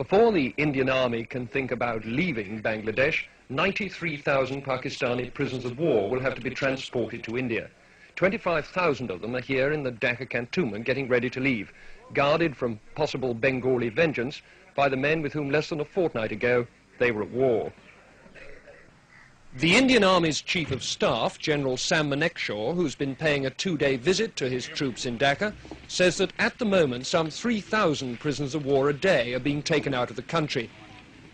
Before the Indian Army can think about leaving Bangladesh, 93,000 Pakistani prisoners of war will have to be transported to India. 25,000 of them are here in the Dhaka cantonment getting ready to leave, guarded from possible Bengali vengeance by the men with whom less than a fortnight ago they were at war. The Indian Army's Chief of Staff, General Sam Manekshaw, who's been paying a two-day visit to his troops in Dhaka, says that at the moment some 3,000 prisoners of war a day are being taken out of the country.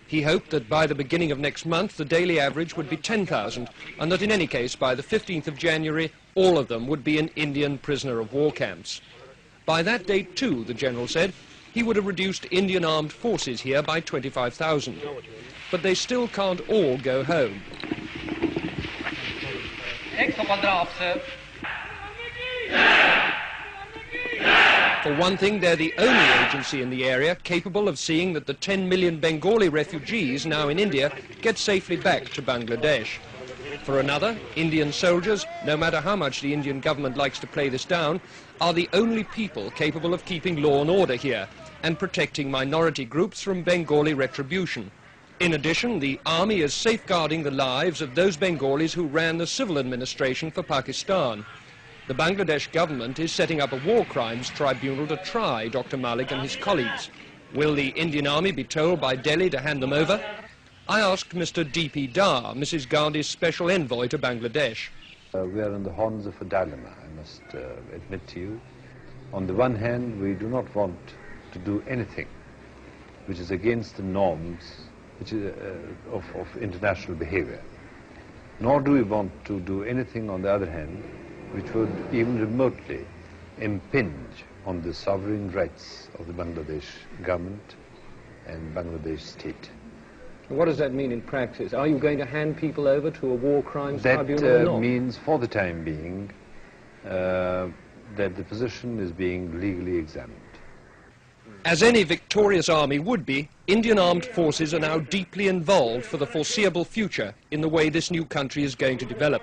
He hoped that by the beginning of next month the daily average would be 10,000, and that in any case by the 15th of January all of them would be in Indian prisoner of war camps. By that date too, the General said, he would have reduced Indian armed forces here by 25,000. But they still can't all go home. For one thing, they're the only agency in the area capable of seeing that the 10 million Bengali refugees now in India get safely back to Bangladesh. For another, Indian soldiers, no matter how much the Indian government likes to play this down, are the only people capable of keeping law and order here and protecting minority groups from Bengali retribution. In addition, the army is safeguarding the lives of those Bengalis who ran the civil administration for Pakistan. The Bangladesh government is setting up a war crimes tribunal to try Dr. Malik and his colleagues. Will the Indian army be told by Delhi to hand them over? I asked Mr. D.P. Dar, Mrs. Gandhi's special envoy to Bangladesh. We are on the horns of a dilemma, I must admit to you. On the one hand, we do not want to do anything which is against the norms of international behavior. Nor do we want to do anything, on the other hand, which would even remotely impinge on the sovereign rights of the Bangladesh government and Bangladesh state. What does that mean in practice? Are you going to hand people over to a war crimes tribunal or not? That means, for the time being, that the position is being legally examined. As any victorious army would be, Indian armed forces are now deeply involved for the foreseeable future in the way this new country is going to develop.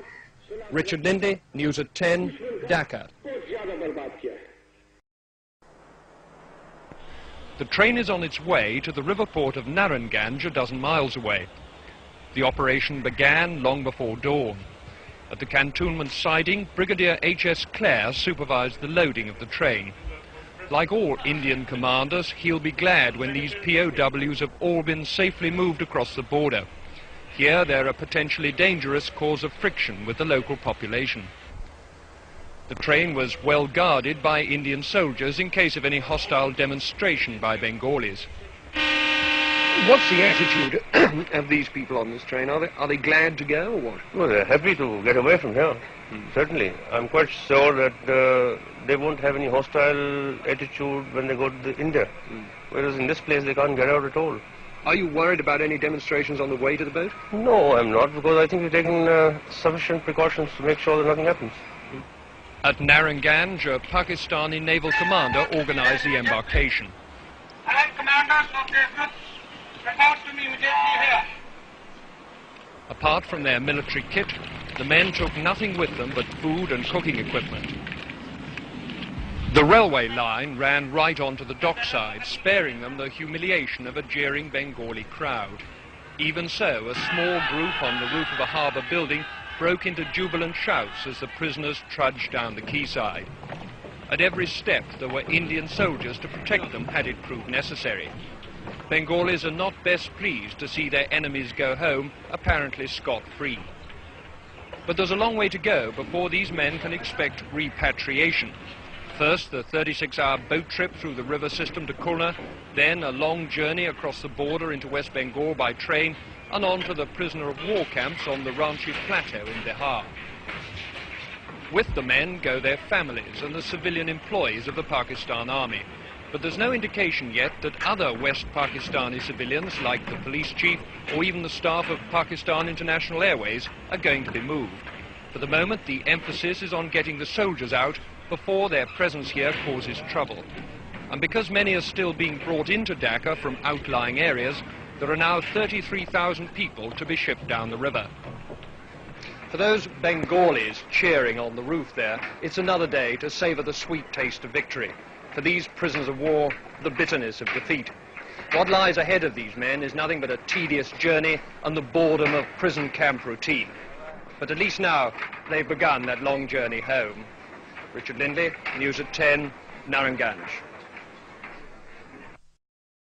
Richard Lindy, News at 10, Dhaka. The train is on its way to the river port of Narayanganj, a dozen miles away. The operation began long before dawn. At the cantonment siding, Brigadier H.S. Clare supervised the loading of the train. Like all Indian commanders, he'll be glad when these POWs have all been safely moved across the border. Here they're a potentially dangerous cause of friction with the local population. The train was well guarded by Indian soldiers in case of any hostile demonstration by Bengalis. What's the attitude of these people on this train? Are they glad to go or what? No, they're happy to get away from here. Certainly. I'm quite sure that they won't have any hostile attitude when they go to India. Whereas in this place they can't get out at all. Are you worried about any demonstrations on the way to the boat? No, I'm not, because I think we've taken sufficient precautions to make sure that nothing happens. At Narayanganj, a Pakistani naval commander organized the embarkation. Allied commanders of the groups, report to me immediately here. Apart from their military kit, the men took nothing with them but food and cooking equipment. The railway line ran right onto the dockside, sparing them the humiliation of a jeering Bengali crowd. Even so, a small group on the roof of a harbour building broke into jubilant shouts as the prisoners trudged down the quayside. At every step there were Indian soldiers to protect them had it proved necessary. Bengalis are not best pleased to see their enemies go home apparently scot-free. But there's a long way to go before these men can expect repatriation. First, the 36-hour boat trip through the river system to Khulna, then a long journey across the border into West Bengal by train, and on to the prisoner of war camps on the Ranchi Plateau in Bihar. With the men go their families and the civilian employees of the Pakistan Army. But there's no indication yet that other West Pakistani civilians, like the police chief or even the staff of Pakistan International Airways, are going to be moved. For the moment, the emphasis is on getting the soldiers out before their presence here causes trouble. And because many are still being brought into Dhaka from outlying areas, there are now 33,000 people to be shipped down the river. For those Bengalis cheering on the roof there, it's another day to savour the sweet taste of victory. For these prisoners of war, the bitterness of defeat. What lies ahead of these men is nothing but a tedious journey and the boredom of prison camp routine. But at least now they've begun that long journey home. Richard Lindley, News at 10, Naranganj.